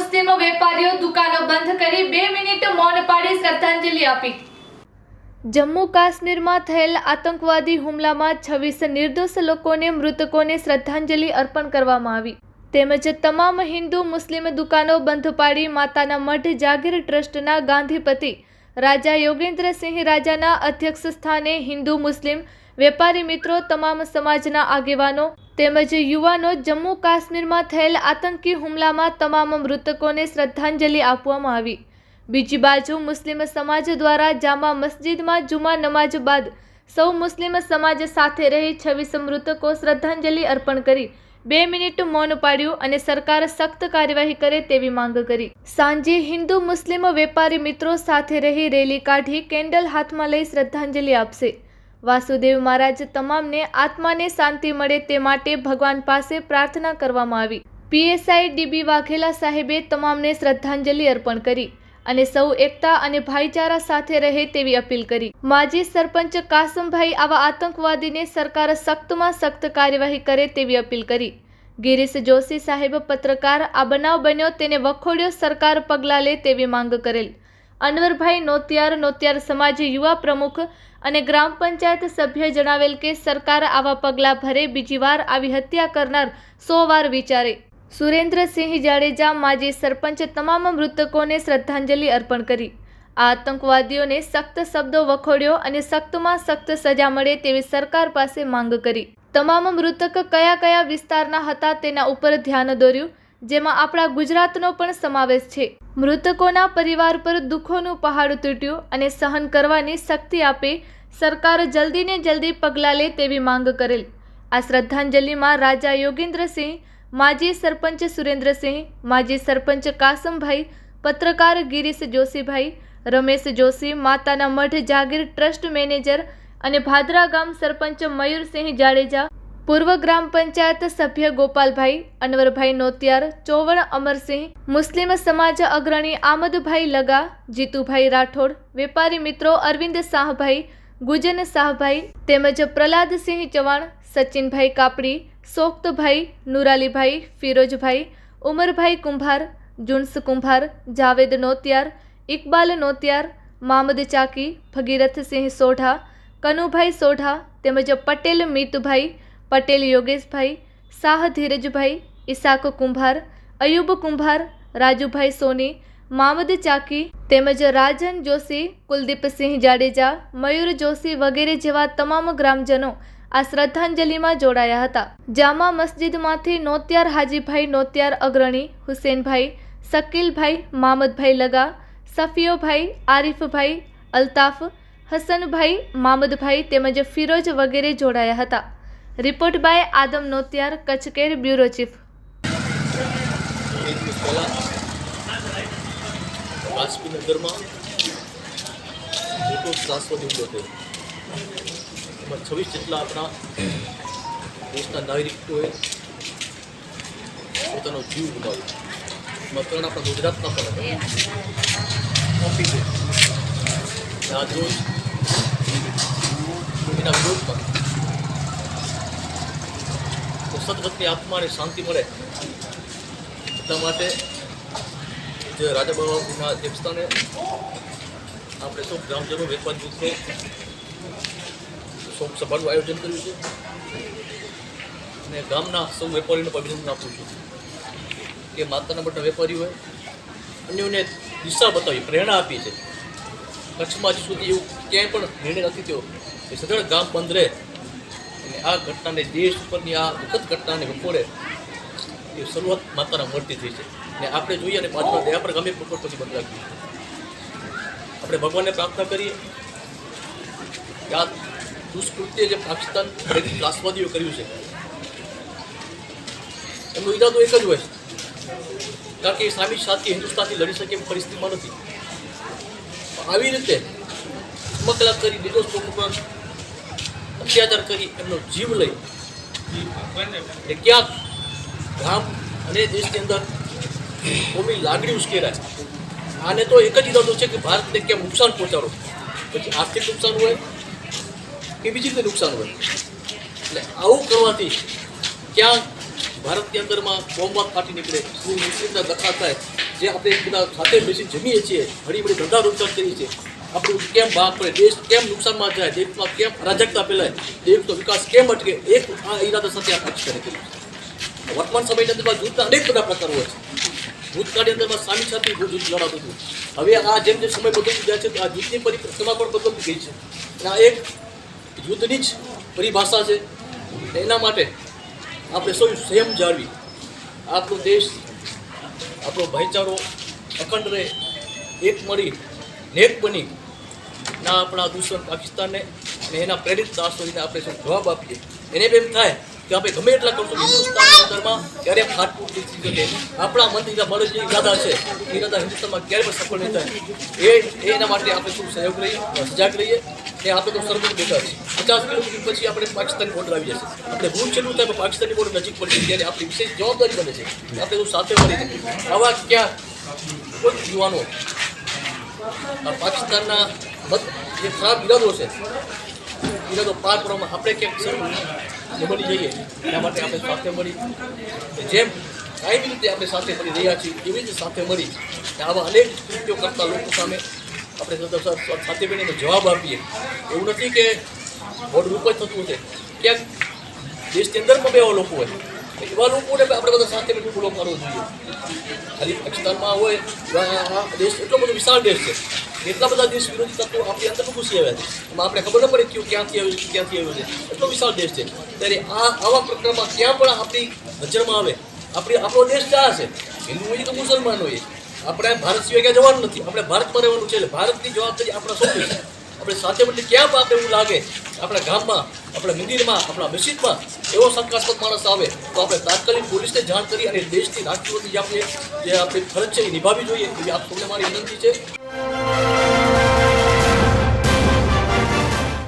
મુસ્લિમ વેપારીઓ દુકાનો બંધ કરી 2 મિનિટ મૌન પાડી શ્રદ્ધાંજલિ આપી। જમ્મુ કાશ્મીરમાં થયેલ આતંકવાદી હુમલામાં 26 નિર્દોષ લોકોને મૃતકોને શ્રદ્ધાંજલિ અર્પણ કરવામાં આવી તેમજ તમામ હિન્દુ મુસ્લિમ દુકાનો બંધ પાડી માતાના મઢ જાગીર ટ્રસ્ટના ગાંધીપતિ રાજા યોગેન્દ્રસિંહ રાજાના અધ્યક્ષ સ્થાને હિન્દુ મુસ્લિમ વેપારી મિત્રો તમામ સમાજના આગેવાનો તેમજ યુવાનો જમ્મુ કાશ્મીરમાં થયેલ આતંકી હુમલામાં તમામ મૃતકોને શ્રદ્ધાંજલિ આપવામાં આવી। બીજી બાજુ મુસ્લિમ સમાજ દ્વારા જામા મસ્જિદમાં જુમા નમાજ બાદ સૌ મુસ્લિમ સમાજ સાથે રહી 26 મૃતકો શ્રદ્ધાંજલિ અર્પણ કરી 2 મિનિટ મૌન પાડ્યું અને સરકાર સખ્ત કાર્યવાહી કરે તેવી માંગ કરી। સાંજે હિન્દુ મુસ્લિમ વેપારી મિત્રો સાથે રહી રેલી કાઢી કેન્ડલ હાથમાં લઈ શ્રદ્ધાંજલિ આપશે। વાસુદેવ મહારાજ તમામને આત્માને શાંતિ મળે તે માટે ભગવાન પાસે પ્રાર્થના કરવામાં આવી। પીએસઆઈ ડીબી વાઘેલા સાહેબે તમામને શ્રદ્ધાંજલિ અર્પણ કરી અને સૌ એકતા અને ભાઈચારા સાથે રહે તેવી અપીલ કરી। માજી સરપંચ કાસમભાઈ આવા આતંકવાદીને સરકાર સખ્તમાં સખ્ત કાર્યવાહી કરે તેવી અપીલ કરી। ગિરીશ જોશી સાહેબ પત્રકાર આ બનાવ બન્યો તેને વખોડ્યો, સરકાર પગલાં લે તેવી માંગ કરેલ। અનવરભાઈ નોતિયાર સમાજ યુવા પ્રમુખ અને ગ્રામ પંચાયત સભ્ય જણાવેલ કે સરકાર આવા પગલાં ભરે બીજી વાર આવી હત્યા કરનાર 100 વાર વિચારે। સુરેન્દ્રસિંહ જાડેજા માજી સરપંચ તમામ મૃતકોને શ્રદ્ધાંજલિ અર્પણ કરી આ આતંકવાદીઓને સખ્ત શબ્દો વખોડ્યો અને સખ્તમાં સખ્ત સજા મળે તેવી સરકાર પાસે માંગ કરી। તમામ મૃતક કયા કયા વિસ્તારના હતા તેના ઉપર ધ્યાન દોર્યું, જેમાં આપણા ગુજરાતનો પણ સમાવેશ છે। મૃતકોના પરિવાર પર દુઃખોનું પહાડ તૂટ્યું અને સહન કરવાની શક્તિ આપે સરકાર જલ્દીને જલ્દી પગલાં લે તેવી માંગ કરેલ। આ શ્રદ્ધાંજલિમાં રાજા યોગેન્દ્રસિંહ, માજી સરપંચ સુરેન્દ્રસિંહ, માજી સરપંચ કાસમભાઈ, પત્રકાર ગિરીશ જોશીભાઈ, રમેશ જોશી, માતાના મઢ જાગીર ટ્રસ્ટ મેનેજર અને ભાદરા ગામ સરપંચ મયુરસિંહ જાડેજા, પૂર્વ ગ્રામ પંચાયત સભ્ય ગોપાલભાઈ, અનવરભાઈ નોતિયાર, ચોવણ અમરસિંહ, મુસ્લિમ સમાજ અગ્રણી આમદભાઈ લગા, જીતુભાઈ રાઠોડ, વેપારી મિત્રો અરવિંદ શાહભાઈ, ગુજન શાહભાઈ તેમજ પ્રહલાદસિંહ ચૌહાણ, સચિનભાઈ કાપડી, સોખ્તભાઈ, નુરાલીભાઈ, ફિરોજભાઈ, ઉમરભાઈ કુંભાર, જુન્સ કુંભાર, જાવેદ નોતિયાર, ઇકબાલ નોતિયાર, મામદ ચાકી, ભગીરથસિંહ સોઢા, કનુભાઈ સોઢા તેમજ પટેલ મિતુભાઈ, પટેલ યોગેશભાઈ, શાહ ધીરજભાઈ, ઈસાક કુંભાર, અયુબ કુંભાર, રાજુભાઈ સોની, મામદ ચાકી તેમજ રાજન જોશી, કુલદીપસિંહ જાડેજા, મયુર જોશી વગેરે જેવા તમામ ગ્રામજનો આ શ્રદ્ધાંજલિમાં જોડાયા હતા। જામા મસ્જિદમાંથી નોતિયાર હાજીભાઈ નોતિયાર અગ્રણી, હુસેનભાઈ, શકીલભાઈ, મામદભાઈ લગા, સફીઓભાઈ, આરીફભાઈ, અલ્તાફ, હસનભાઈ, મામદભાઈ તેમજ ફિરોજ વગેરે જોડાયા હતા। રિપોર્ટ બાય આદમ નોતિયાર, કચ્છ કેર, બ્યુરો ચીફ। કાશ્મીર નગરમાં મોટો ત્રાસવાદી હુમલો થયો, એમાં 26 જેટલા આપણા દેશના નાગરિકોએ પોતાનો જીવ ગુમાવ્યો, એમાં 3 આપણા ગુજરાતના પણ આજરોજ એના વિરોધમાં સદગતની આત્માને શાંતિ મળે એટલા માટે જે રાજા બાબાના દેવસ્થાને આપણે સૌ ગ્રામજનો વેપારી જૂથે શોક સભાનું આયોજન કર્યું છે અને ગામના સૌ વેપારીઓને અભિનંદન આપું છું કે માતાના મોટા વેપારીઓએ અન્યોને દિશા બતાવી, પ્રેરણા આપી છે। કચ્છમાં હજી સુધી એવું ક્યાંય પણ નિર્ણય નથી થયો કે સદળ ગામ બંધ રહે અને આ ઘટનાને દેશ ઉપરની આ દુઃખદ ઘટનાને વખોડે એ શરૂઆત માતાના મળતી થઈ છે ને આપણે જોઈએ અને પાછળ દયા પર ગમે પોપટ પછી બદલાવી આપણે ભગવાનને પ્રાર્થના કરીએ કે આ દુષ્કૃત્ય જે પાકિસ્તાન ત્રાસવાદીઓ કર્યું છે એમનો ઈરાદો એક જ હોય છે, કારણ કે ઇસ્લામિક શાસથી હિન્દુસ્તાનથી લડી શકે એવી પરિસ્થિતિમાં નથી। આવી રીતે મકલા કરી નિર્દોષ લોકો પર અત્યાચાર કરી એમનો જીવ લઈ એ ક્યાંક ગામ અને દેશની અંદર કોમી લાગણી ઉશ્કેરાય। આને તો એક જ ઈરાદો છે કે ભારતને કેમ નુકસાન પહોંચાડો, પછી આર્થિક નુકસાન હોય કે બીજી રીતે નુકસાન હોય। એટલે આવું કરવાથી ક્યાંક ભારતની અંદરમાં બોમ્બ ફાટી નીકળે, મુસ્લિમના દખા થાય, જે આપણે બધા સાથે બેસી જમીએ છીએ, ઘણી બધી ધંધા રોજગાર કરીએ છીએ, આપણું કેમ ભાગ પડે, દેશ કેમ નુકસાનમાં જાય, દેશમાં કેમ અરાજકતા ફેલાય, દેશનો વિકાસ કેમ અટકે, એક આ ઈરાદા સાથે આ પાકિસ્તાને કર્યું. વર્તમાન સમયની અંદરમાં જૂથના અનેક બધા પ્રકારો હોય છે. ભૂતકાળની અંદરમાં સામી સાથે જૂથ લડાતું હતું. હવે આ જેમ જેમ સમય બદલતું જાય છે આ જૂથની પરિક્રમા પણ બદલતી ગઈ છે. અને આ એક જૂથની જ પરિભાષા છે. એના માટે આપણે સૌ સંયમ જાળવી આપણો દેશ, આપણો ભાઈચારો અખંડ રહે, એક મળી નેક બની ના આપણા દુશ્મન પાકિસ્તાનને અને એના પ્રેરિત દાસોને આપણે શું જવાબ આપીએ. એને એમ થાય કે આપણે ગમે એટલા કરશું હિન્દુસ્તાનની અંદરમાં ક્યારેય ફાટફૂટ થઈ શકે. આપણા મનથી મારો જે ઈરાદા છે ઈરાદા હિન્દુસ્તાનમાં ક્યારે પણ સફળ નહીં થાય. એના માટે આપણે શું સહયોગ રહીએ, સજાગ રહીએ. ને આપણે તો સરબત બેઠા છીએ. 50 કિલોમીટર પછી આપણે પાકિસ્તાનની બોર્ડર આવી જશે. આપણે ભૂલ છેલ્લું થાય પાકિસ્તાનની બોર્ડર નજીક પડી ત્યારે આપણી વિશેષ જવાબદારી બને છે. આપણે તો સાથે મળીને આવા ક્યાં કોઈ યુવાનો આ પાકિસ્તાનના જે ખરાબ ઈરાદો છે ઈરાદો પાર કરવામાં આપણે ક્યાંક બની જઈએ. એના માટે આપણે સાથે મળી જેમ કાયમી રીતે આપણે સાથે મળી રહ્યા છીએ એવી રીતે સાથે મળી આવા અનેક કૃત્યો કરતા લોકો સામે આપણે સાથે મળીને જવાબ આપીએ. એવું નથી કે વોટ રૂપ જ થતું હશે, ક્યાંક દેશની અંદર પણ એવા લોકો હોય એવા લોકોને આપણે બધા સાથે મળીને ફોલો કરવો જોઈએ. ખાલી પાકિસ્તાનમાં હોય આ દેશ એટલો બધો વિશાળ દેશ છે, એટલા બધા દેશ વિરોધી તત્વો આપણી અંદર ઘૂસી આવ્યા છે. એમાં આપણે ખબર ન પડે કે ક્યાંથી આવ્યું છે. એટલો વિશાળ દેશ છે ત્યારે આવા પ્રકારમાં ક્યાં પણ આપણી નજરમાં આવે આપણો દેશ ક્યાં છે, હિન્દુ હોઈએ તો મુસલમાન હોઈએ, આપણે ભારત સિવાય ક્યાં જવાનું નથી. આપણે ભારતમાં રહેવાનું છે એટલે ભારતની જવાબદારી આપણા સૌની છે. આપણે સાથે મળી ક્યાં પણ આપણે એવું લાગે આપણા ગામમાં, આપણા મંદિરમાં, આપણા મસ્જિદમાં એવો શંકાસ્પદ માણસ આવે તો આપણે તાત્કાલિક પોલીસને જાણ કરી અને દેશની રાષ્ટ્રીય જે આપણી ફરજ છે એ નિભાવવી જોઈએ એવી આપ સૌને મારી વિનંતી છે.